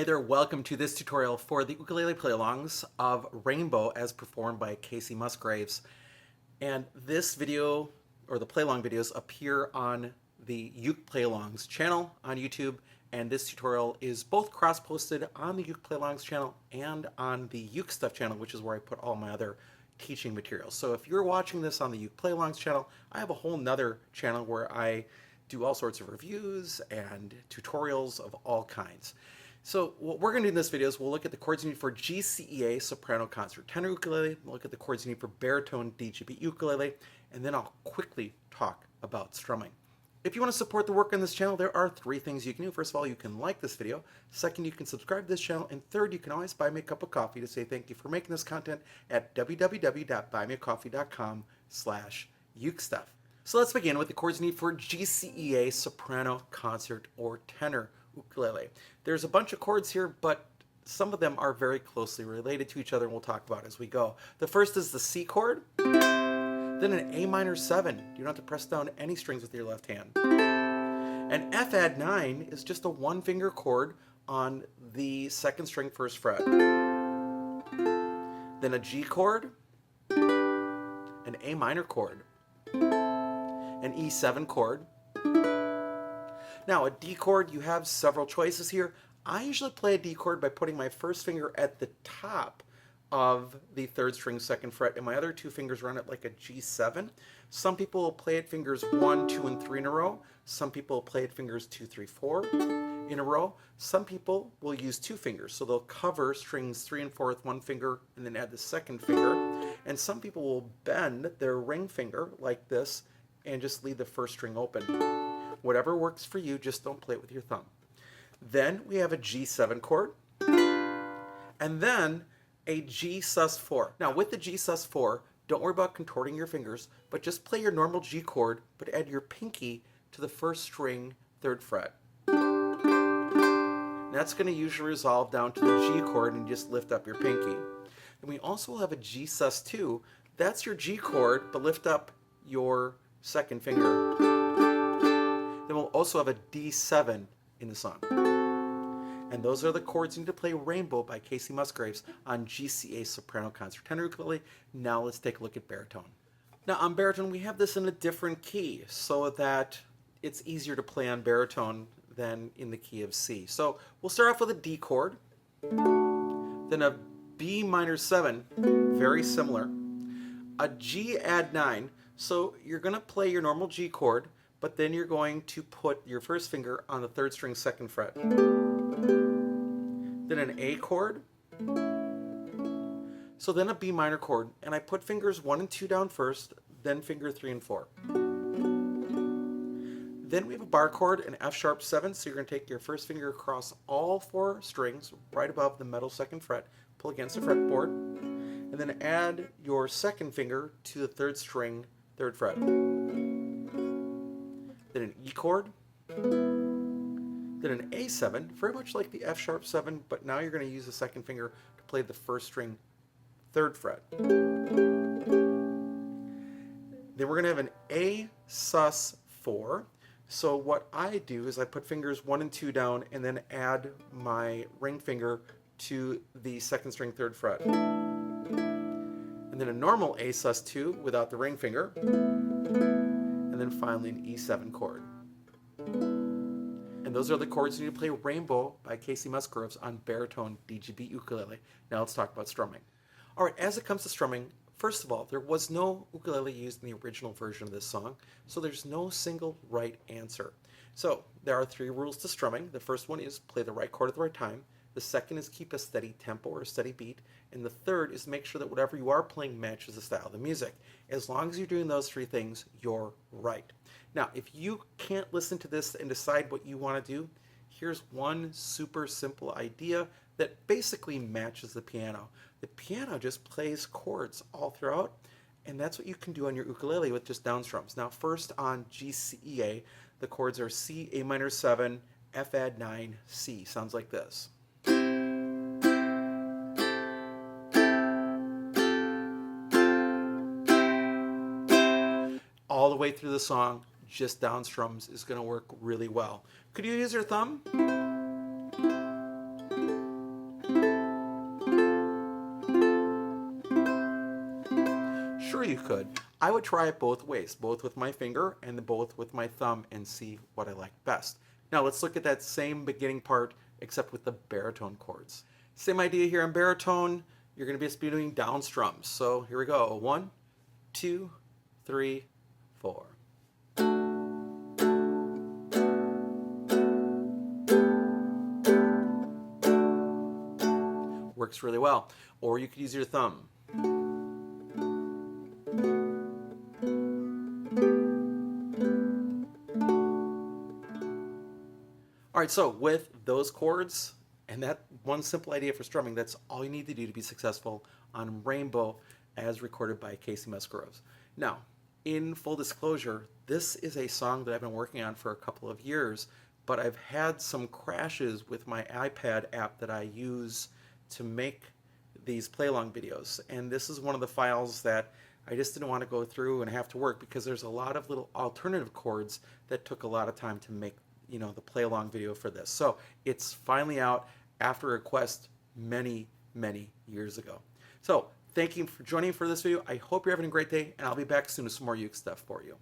Hey there, welcome to this tutorial for the ukulele play-alongs of Rainbow as performed by Kacey Musgraves. And this video, or the play-along videos, appear on the Uke Play-alongs channel on YouTube, and this tutorial is both cross-posted on the Uke Play-alongs channel and on the UkeStuff channel, which is where I put all my other teaching materials. So if you're watching this on the Uke Play-alongs channel, I have a whole nother channel where I do all sorts of reviews and tutorials of all kinds. So what we're going to do in this video is we'll look at the chords you need for GCEA soprano concert tenor ukulele, we'll look at the chords you need for baritone DGBE ukulele, and then I'll quickly talk about strumming. If you want to support the work on this channel, there are three things you can do. First of all, you can like this video. Second, you can subscribe to this channel. And third, you can always buy me a cup of coffee to say thank you for making this content at www.buymeacoffee.com/UkeStuff. So let's begin with the chords you need for GCEA soprano concert or tenor ukulele. There's a bunch of chords here, but some of them are very closely related to each other, and we'll talk about as we go. The first is the C chord, then an A minor 7. You don't have to press down any strings with your left hand. An F add 9 is just a one-finger chord on the second string first fret. Then a G chord, an A minor chord, an E7 chord. Now, a D chord, you have several choices here. I usually play a D chord by putting my first finger at the top of the third string second fret, and my other two fingers run it like a G7. Some people will play it fingers 1, 2, and 3 in a row. Some people will play it fingers 2, 3, 4 in a row. Some people will use two fingers, so they'll cover strings 3 and 4 with one finger and then add the second finger. And some people will bend their ring finger like this and just leave the first string open. Whatever works for you, just don't play it with your thumb. Then we have a G7 chord, and then a G sus4. Now with the G sus4, don't worry about contorting your fingers, but just play your normal G chord, but add your pinky to the first string, third fret. And that's going to usually resolve down to the G chord and just lift up your pinky. And we also have a G sus2. That's your G chord, but lift up your second finger. Then we'll also have a D7 in the song. And those are the chords you need to play Rainbow by Kacey Musgraves on GCEA soprano concert tenor ukulele. Now let's take a look at baritone. Now on baritone, we have this in a different key so that it's easier to play on baritone than in the key of C. So we'll start off with a D chord, then a B minor 7, very similar, a G add 9. So you're going to play your normal G chord, but then you're going to put your first finger on the third string second fret. Then an A chord. So then a B minor chord, and I put fingers 1 and 2 down first, then finger 3 and 4. Then we have a bar chord, an F sharp 7, so you're going to take your first finger across all 4 strings right above the middle second fret, pull against the fretboard, and then add your second finger to the third string, third fret. Then an E chord, then an A7, very much like the F sharp 7, but now you're going to use the second finger to play the first string, third fret. Then we're going to have an A sus4. So what I do is I put fingers 1 and 2 down and then add my ring finger to the second string, third fret. And then a normal A sus2 without the ring finger. And then finally an E7 chord. And those are the chords you need to play Rainbow by Kacey Musgraves on baritone DGBE ukulele. Now let's talk about strumming. All right, as it comes to strumming, first of all, there was no ukulele used in the original version of this song, so there's no single right answer. So there are 3 rules to strumming. The first one is play the right chord at the right time. The second is keep a steady tempo or a steady beat. And the third is make sure that whatever you are playing matches the style of the music. As long as you're doing those 3 things, you're right. Now, if you can't listen to this and decide what you want to do, here's one super simple idea that basically matches the piano. The piano just plays chords all throughout, and that's what you can do on your ukulele with just down strums. Now, first on GCEA, the chords are C, A minor 7, F add 9, C. Sounds like this. All the way through the song, just down strums is going to work really well. Could you use your thumb? sure you could. I would try it both ways, both with my finger and both with my thumb, and see what I like best. Now let's look at that same beginning part, except with the baritone chords. Same idea here in baritone. You're going to be doing down strums. So here we go. 1, 2, 3, 4. Works really well. Or you could use your thumb. All right, so with those chords and that one simple idea for strumming, that's all you need to do to be successful on Rainbow as recorded by Kacey Musgraves. Now, in full disclosure, this is a song that I've been working on for a couple of years, but I've had some crashes with my iPad app that I use to make these play-along videos. And this is one of the files that I just didn't want to go through and have to work, because there's a lot of little alternative chords that took a lot of time to make, you know, the play-along video for this. So it's finally out after a request many, many years ago. So thank you for joining for this video. I hope you're having a great day, and I'll be back soon with some more Uke stuff for you.